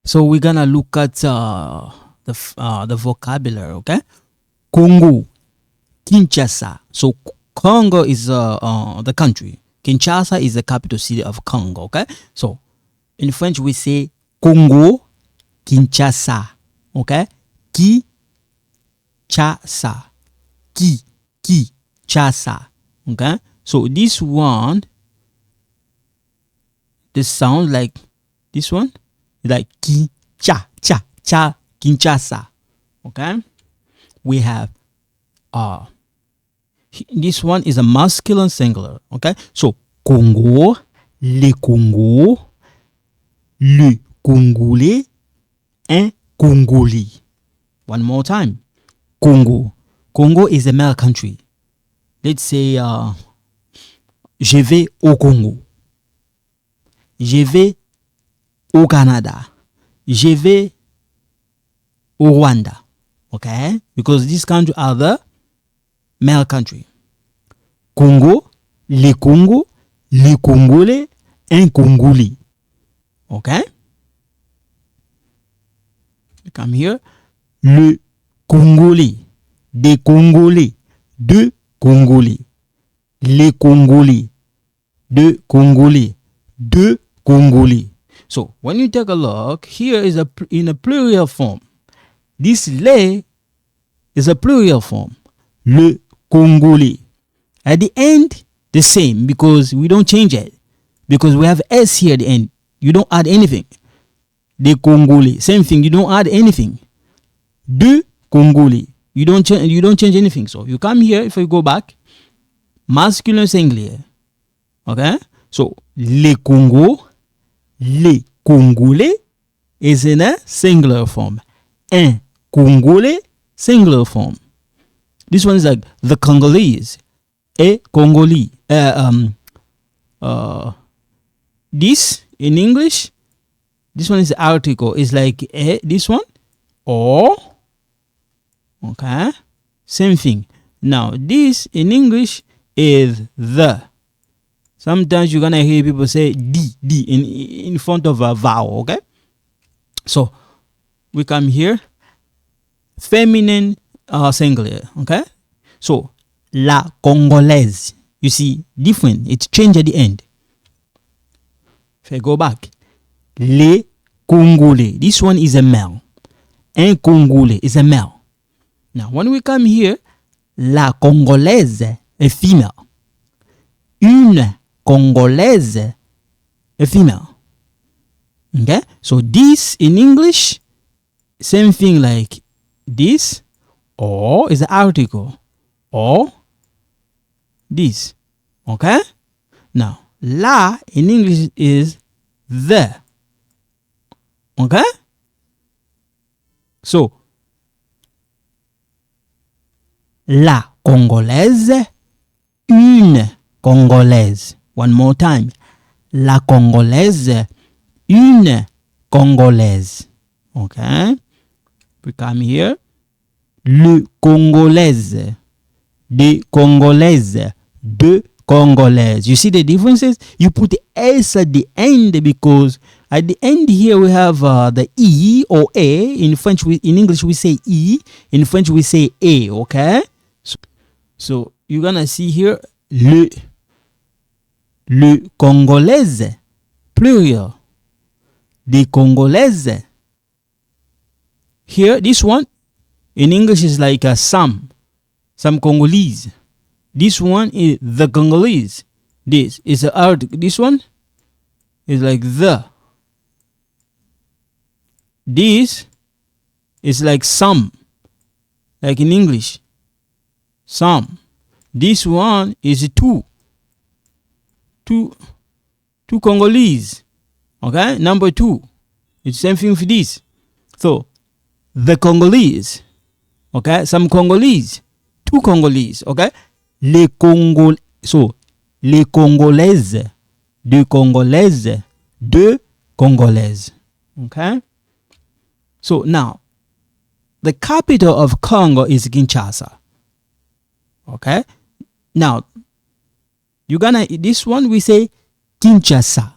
So we're gonna look at the vocabulary. Okay, Congo, Kinshasa. So Congo is the country. Kinshasa is the capital city of Congo. Okay, so in French we say Congo, Kinshasa. Okay, Kinshasa, Kinshasa. Okay, so this one, the sound like this one, like Kinshasa. Okay, we have this one is a masculine singular. Okay, so Congo, le Congo, le Congolais, un Congolais. One more time. Congo. Congo is a male country. Let's say je vais au Congo. Je vais au Canada. Je vais au Rwanda. Okay? Because these countries are the male country. Congo, les Congo, les Congolais, un Congolais. Okay? Come here. Le Congolais, des Congolais, deux Congolais. Les Congolais, deux Congolais, deux Congolais. So when you take a look, here is in a plural form. This les is a plural form. Le Congolais. At the end, the same, because we don't change it. Because we have S here at the end. You don't add anything. Des Congolais. Same thing, you don't add anything. Deux Congolais. You don't change anything. So you come here, if you go back, masculine singular. Okay? So les Congo, les Congolais is in a singular form. Un Congolais, singular form. This one is like the Congolese. A Congolese. This in English, this one is the article. It's like this one or. Okay, same thing. Now this in English is the. Sometimes you're gonna hear people say d in front of a vowel. Okay, so we come here, feminine singular. Okay, so la Congolaise. You see, different. It's changed at the end. If I go back, les Congolais. This one is a male. Un Congolais is a male. Now, when we come here, la Congolaise est female. Une Congolaise est female. Okay? So this in English, same thing like this, or is the article, or this. Okay? Now, la in English is the. Okay? So, la Congolaise, une Congolaise. One more time. La Congolaise, une Congolaise. Okay? We come here. Le Congolaise, des Congolaises, deux Congolaises. You see the differences? You put the S at the end because at the end here we have the E or A. In French, in English we say E. In French we say A. Okay? So you're gonna see here le Congolaise, plural. Des Congolaises. Here, this one in English is like some Congolese. This one is the Congolese. This is the article. This one is like the. This is like some, like in English. Some. This one is two Congolese. Okay, number two. It's same thing for this. So the Congolese. Okay, some Congolese, two Congolese. Okay, les Congolaises, deux Congolaises, deux Congolaises. Okay. So now, the capital of Congo is Kinshasa. Okay. Now, this one we say Kinshasa.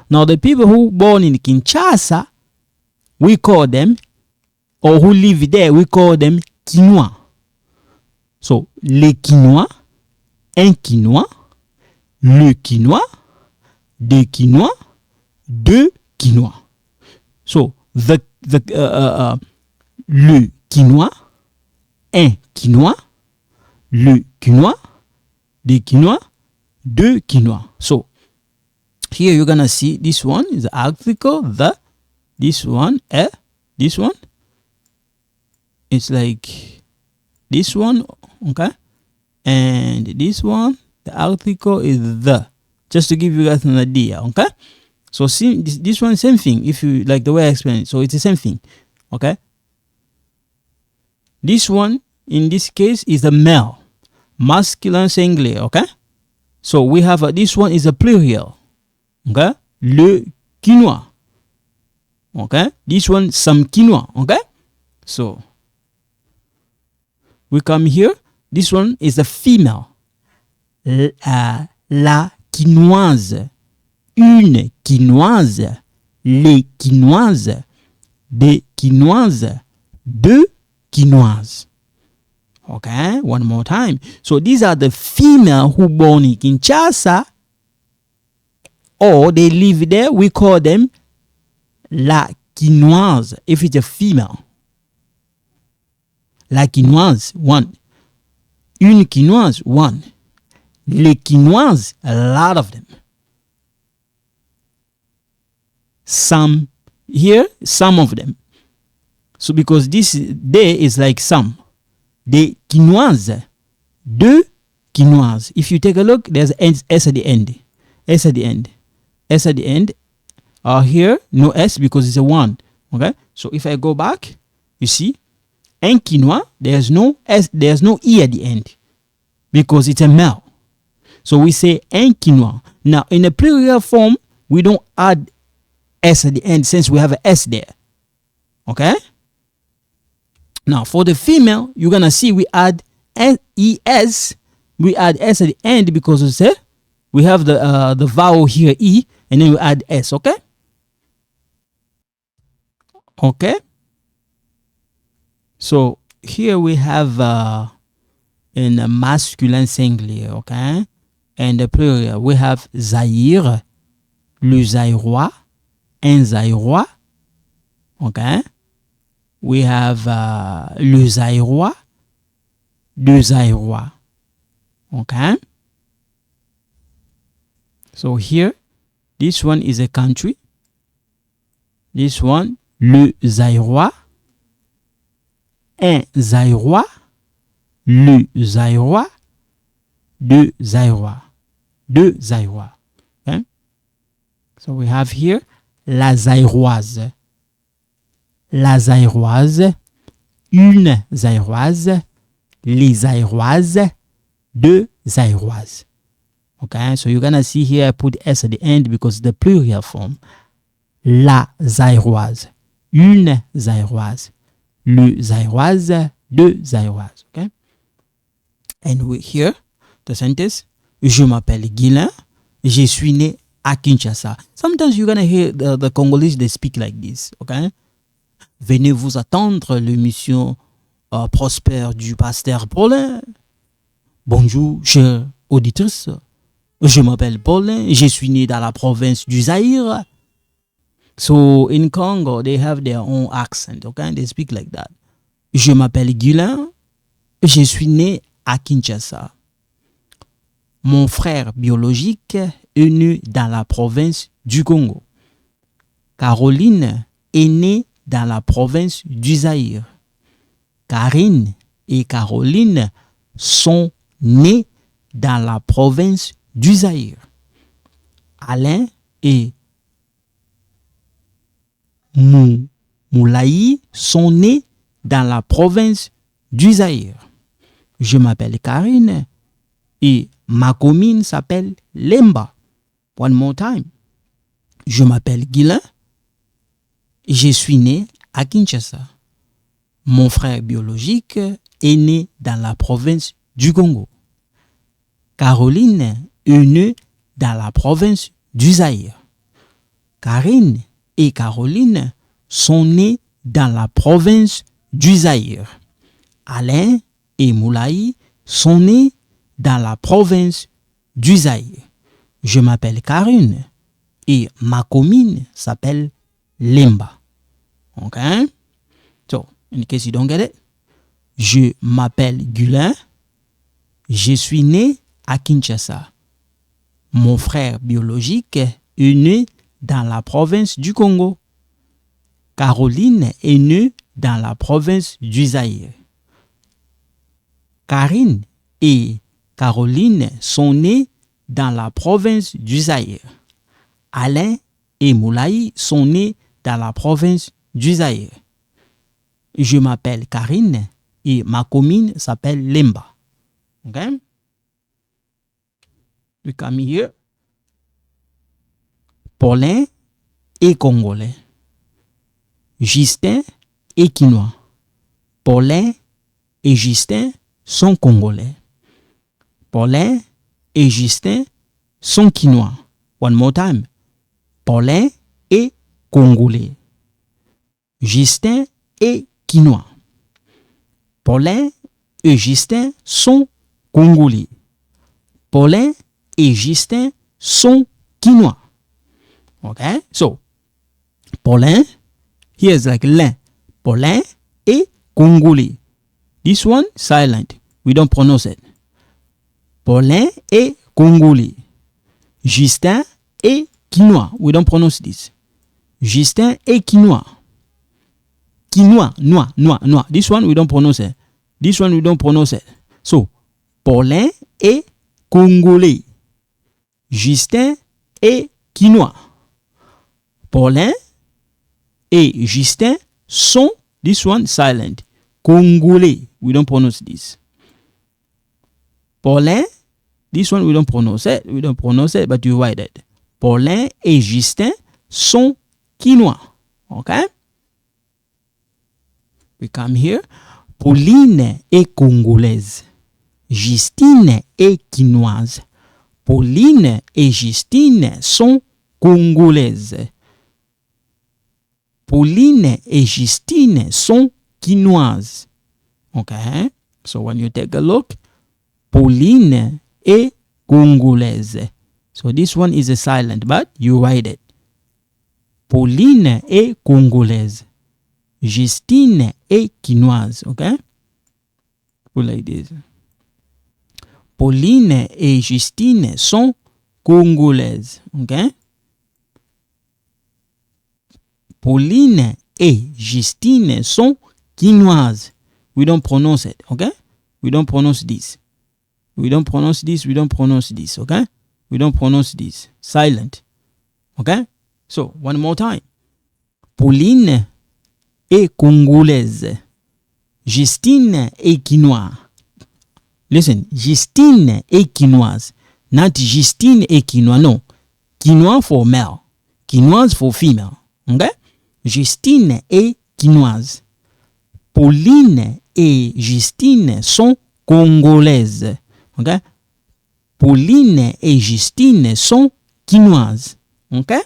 Now, the people who born in Kinshasa, we call them, or who live there, we call them Quinois. So, les Quinois, un Quinois, le Quinois, des Quinois, deux Quinois. So, le Quinois, un Quinois, le Quinois, des Quinois, deux Quinois. So, here you're gonna see this one is the article, the, this one, this one. It's like this one, okay? And this one, the article is the. Just to give you guys an idea, okay? So see, this one, same thing, if you like the way I explain it. So it's the same thing, okay? This one, in this case, is the male, masculine singular, okay? So we have this one is a plural, okay? Le quinoa, okay? This one, some quinoa, okay? So we come here. This one is a female, la quinoise, une quinoise, les quinoises, des quinoises, deux quinoises. Okay, one more time. So these are the female who born in Kinshasa, or they live there. We call them la quinoise if it's a female. La quinoise, one. Une quinoise, one. Les quinoises, a lot of them. Some here, some of them. So because this day is like some. Des quinoises, deux quinoises. If you take a look, there's S at the end. S at the end. S at the end. Here, no S because it's a one. Okay? So if I go back, you see, un quinoa, there's no S, there's no E at the end because it's a male. So we say un quinoa. Now, in a plural form, we don't add S at the end since we have an S there. Okay? Now, for the female, you're going to see we add ES. We add S at the end because we have the vowel here, E, and then we add S. Okay? Okay? So, here we have in a masculine singular. Okay? And the plural, we have Zaïre, le Zaïrois, un Zaïrois. Okay? We have le Zaïrois, deux Zaïrois. Okay? So here, this one is a country. This one, le Zaïrois, un Zaïrois, le Zaïrois, deux Zaïrois. Deux Zaïrois. Okay? So we have here la Zaïroise. La Zaïroise, une Zaïroise, les Zaïroises, deux Zaïroises. Okay, so you're gonna see here I put S at the end because the plural form. La Zaïroise, une Zaïroise, le Zaïroise, deux Zaïroises. Okay, and we here the sentence. Je m'appelle Guilain, je suis né à Kinshasa. Sometimes you're gonna hear the Congolese, they speak like this. Okay. Venez vous attendre l'émission prospère du pasteur Paulin. Bonjour, chers auditrices. Je m'appelle Paulin. Je suis né dans la province du Zaïre. So in Congo, they have their own accent. Okay, they speak like that. Je m'appelle Guilain. Je suis né à Kinshasa. Mon frère biologique est né dans la province du Congo. Caroline est née dans la province du Zaïre. Karine et Caroline sont nées dans la province du Zaïre. Alain et Moulaï sont nés dans la province du Zaïre. Je m'appelle Karine et ma commune s'appelle Lemba. One more time. Je m'appelle Guilain. Je suis né à Kinshasa. Mon frère biologique est né dans la province du Congo. Caroline est née dans la province du Zaïre. Karine et Caroline sont nés dans la province du Zaïre. Alain et Moulaï sont nés dans la province du Zaïre. Je m'appelle Karine et ma commune s'appelle Lemba. Okay? So, in case you don't get it, je m'appelle Gulin. Je suis né à Kinshasa. Mon frère biologique est né dans la province du Congo. Caroline est née dans la province du Zaïre. Karine et Caroline sont nés dans la province du Zaïre. Alain et Moulaï sont nés dans la province du Zaïre. Je m'appelle Karine et ma commune s'appelle Lemba. Okay? We come here. Paulin est congolais. Justin est quinois. Paulin et Justin sont congolais. Paulin et Justin sont quinois. One more time. Paulin est congolais. Justin est quinois. Paulin et Justin sont congolais. Paulin et Justin sont quinois. Okay? So, Paulin, here's like l'un. Paulin est congolais. This one, silent. We don't pronounce it. Paulin est congolais. Justin est quinois. We don't pronounce this. Justin est quinois. Quinois, noix. This one, we don't pronounce it. This one, we don't pronounce it. So, Paulin est congolais. Justin est quinois. Paulin et Justin sont, this one, silent. Congolais. We don't pronounce this. Paulin, this one, we don't pronounce it. We don't pronounce it, but you write it. Paulin et Justin sont quinois. Okay? We come here. Pauline est congolaise. Justine est quinoise. Pauline et Justine sont congolaises. Pauline et Justine sont quinoises. Okay? So when you take a look, Pauline est congolaise. So this one is a silent, but you write it. Pauline est congolaise. Justine est quinoise. Okay? Put like this. Pauline et Justine sont congolaises. Okay? Pauline et Justine sont quinoises. We don't pronounce it. Okay? We don't pronounce this. We don't pronounce this. We don't pronounce this. Okay? We don't pronounce this. Silent. Okay? So, one more time. Pauline est congolaise. Justine est quinoise. Listen, Justine est quinoise. Not Justine est quinois. No. Quinois for male. Quinoise for female. Okay? Justine est quinoise. Pauline et Justine sont congolaises. Okay? Pauline et Justine sont quinoises. Okay?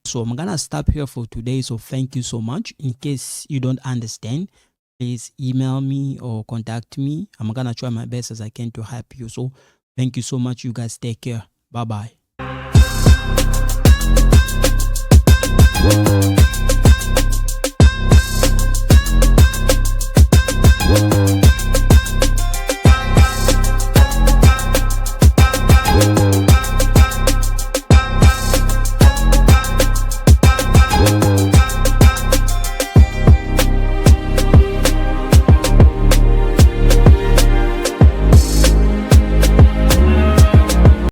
So I'm gonna stop here for today. So thank you so much. In case you don't understand, please email me or contact me. I'm gonna try my best as I can to help you. So thank you so much. You guys take care. Bye bye.